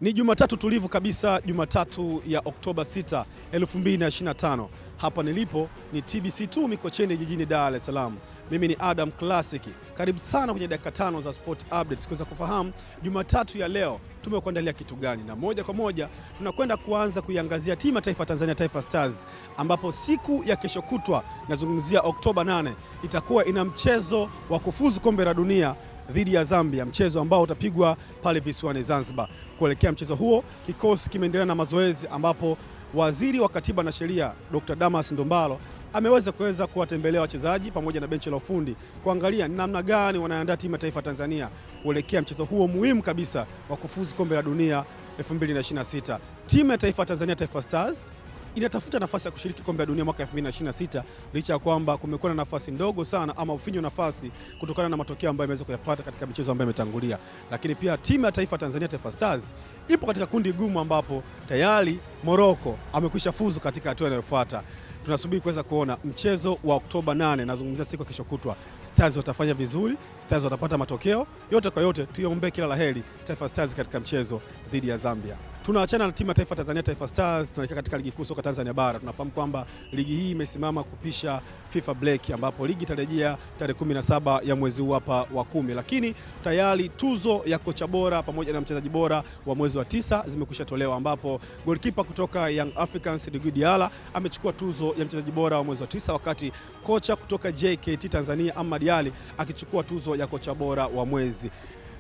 Ni Jumatatu tulivu kabisa, Jumatatu ya Oktoba 6, 2025. Hapa nilipo ni TBC2 Mikocheni jijini Dar es Salaam. Mimi ni Adam Classic. Karibu sana kwenye dakika 5 za Sport Updates kuweza kufahamu Jumatatu ya leo tumekuandalia kitu gani, na moja kwa moja tunakwenda kuanza kuiangazia timu ya taifa Tanzania, Taifa Stars, ambapo siku ya kesho kutwa, nazungumzia Oktoba 8, itakuwa ina mchezo wa kufuzu kombe la dunia dhidi ya Zambia, mchezo ambao utapigwa pale visiwani Zanzibar. Kuelekea mchezo huo, kikosi kimeendelea na mazoezi, ambapo Waziri wa Katiba na Sheria Dr. Damas Ndumbaro ameweza kuwatembelea wachezaji pamoja na benchi la ufundi kuangalia ni namna gani wanaandaa timu ya taifa Tanzania kuelekea mchezo huo muhimu kabisa wa kufuzu kombe la dunia 2026. Timu ya taifa Tanzania, Taifa Stars, inatafuta nafasi ya kushiriki kombe la dunia mwaka 2026 licha ya kwamba kumekuwa na nafasi ndogo sana ama ufinyo nafasi kutokana na matokeo ambayo imeweza kuyapata katika michezo ambayo imetangulia. Lakini pia timu ya taifa Tanzania, Taifa Stars, ipo katika kundi gumu ambapo tayari Morocco amekwisha fuzu katika hatua inayofuata. Tunasubiri kuweza kuona mchezo wa Oktoba 8, nazungumzia siku ya kesho kutwa. Stars watafanya vizuri, Stars watapata matokeo. Yote kwa yote, tuiombee kila laheri Taifa Stars katika mchezo dhidi ya Zambia. Tunaachana na timu ya taifa Tanzania, Taifa Stars, tunaelekea katika ligi kuu soka Tanzania bara. Tunafahamu kwamba ligi hii imesimama kupisha FIFA break, ambapo ligi itarejea tarehe 17 ya mwezi huu hapa wa 10, lakini tayari tuzo ya kocha bora pamoja na mchezaji bora wa mwezi wa 9 zimekwisha tolewa, ambapo goalkeeper kutoka Young Africans Djigui Diarra amechukua tuzo ya mchezaji bora wa mwezi wa 9, wakati kocha kutoka JKT Tanzania Ahmad Ally akichukua tuzo ya kocha bora wa mwezi.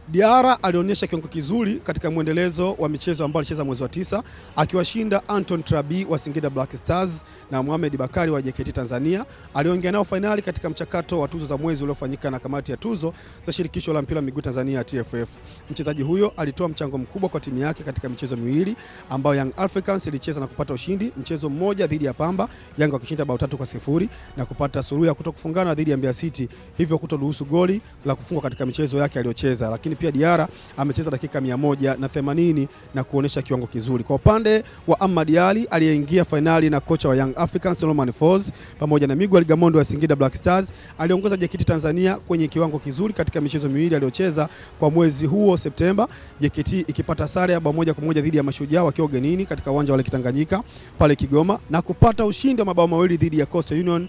Diarra alionyesha kiwango kizuri katika mwendelezo wa michezo ambayo alicheza mwezi wa 9, akiwashinda Anton Trabi wa Singida Black Stars na Mohamed Bakari wa JKT Tanzania. Aliongea nao fainali katika mchakato wa tuzo za mwezi uliofanyika na kamati ya tuzo za shirikisho la mpira wa miguu Tanzania TFF. Mchezaji huyo alitoa mchango mkubwa kwa timu yake katika michezo miwili ambayo Young Africans ilicheza na kupata ushindi. Mchezo mmoja dhidi ya Pamba, Yanga wakishinda bao 3-0 na kupata suluhu ya kutokufungana dhidi ya Mbeya City, hivyo kutoruhusu goli la kufungwa katika michezo yake aliyocheza. Lakini pia Diarra amecheza dakika 180 na kuonesha kiwango kizuri. Kwa upande wa Ahmad Ally aliyeingia fainali na kocha wa Young Africans Romain Folz pamoja na Miguel Gamondo wa Singida Black Stars, aliongoza JKT Tanzania kwenye kiwango kizuri katika michezo miwili aliyocheza kwa mwezi huo Septemba, JKT ikipata sare ya bao 1-1 dhidi ya Mashujaa wakiwa ugenini katika uwanja wa Lake Tanganyika pale Kigoma, na kupata ushindi wa mabao mawili dhidi ya Coastal Union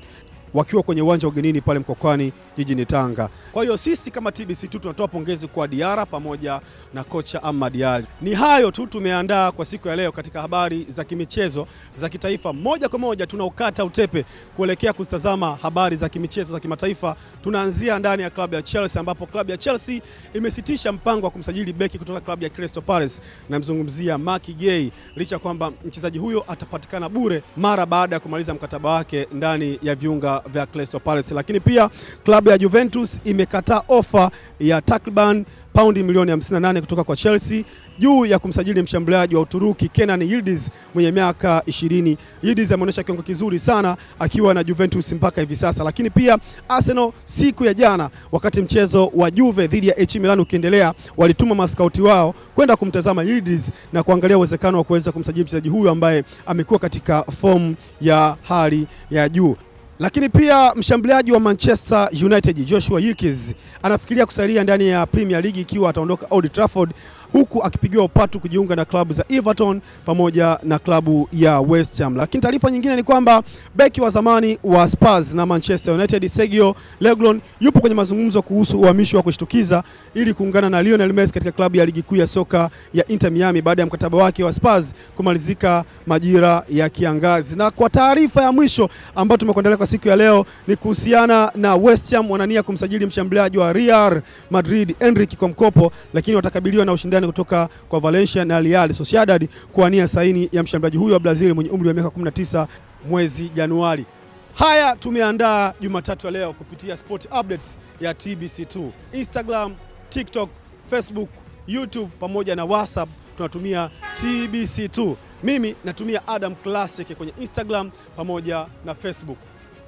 wakiwa kwenye uwanja wa ugenini pale Mkokwani jijini Tanga. Kwa hiyo sisi kama TBC2 tunatoa pongezi kwa Diarra pamoja na kocha Ahmad Ally. Ni hayo tu tumeandaa kwa siku ya leo katika habari za kimichezo za kitaifa. Moja kwa moja tunaukata utepe kuelekea kutazama habari za kimichezo za kimataifa. Tunaanzia ndani ya klabu ya Chelsea, ambapo klabu ya Chelsea imesitisha mpango wa kumsajili beki kutoka klabu ya Crystal Palace, na mzungumzia Mark Guehi, licha kwamba mchezaji huyo atapatikana bure mara baada ya kumaliza mkataba wake ndani ya viunga vya Crystal Palace. Lakini pia klabu ya Juventus imekataa ofa ya takriban paundi milioni 58 kutoka kwa Chelsea juu ya kumsajili mshambuliaji wa Uturuki Kenan Yildiz mwenye miaka 20. Yildiz ameonyesha kiwango kizuri sana akiwa na Juventus mpaka hivi sasa. Lakini pia Arsenal siku ya jana, wakati mchezo wa Juve dhidi ya AC Milan ukiendelea, walituma maskauti wao kwenda kumtazama Yildiz na kuangalia uwezekano wa kuweza kumsajili mchezaji huyu ambaye amekuwa katika form ya hali ya juu. Lakini pia mshambuliaji wa Manchester United Joshua Zirkzee anafikiria kusalia ndani ya Premier League ikiwa ataondoka Old Trafford, huku akipigiwa upatu kujiunga na klabu za Everton pamoja na klabu ya West Ham. Lakini taarifa nyingine ni kwamba beki wa zamani wa Spurs na Manchester United Sergio Reguilon yupo kwenye mazungumzo kuhusu uhamisho wa kushtukiza ili kuungana na Lionel Messi katika klabu ya ligi kuu ya soka ya Inter Miami baada ya mkataba wake wa Spurs kumalizika majira ya kiangazi. Na kwa taarifa ya mwisho ambayo tumekuandalia kwa siku ya leo ni kuhusiana na West Ham wanania kumsajili mshambuliaji wa Real Madrid Endrick kwa mkopo, lakini watakabiliwa na ushindani kutoka kwa Valencia na Real Sociedad kuania saini ya mshambuliaji huyo wa Brazil mwenye umri wa miaka 19 mwezi Januari. Haya tumeandaa Jumatatu ya leo kupitia Sport Updates ya TBC2. Instagram, TikTok, Facebook, YouTube pamoja na WhatsApp tunatumia TBC2. Mimi natumia Adam Classic kwenye Instagram pamoja na Facebook.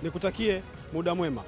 Nikutakie muda mwema.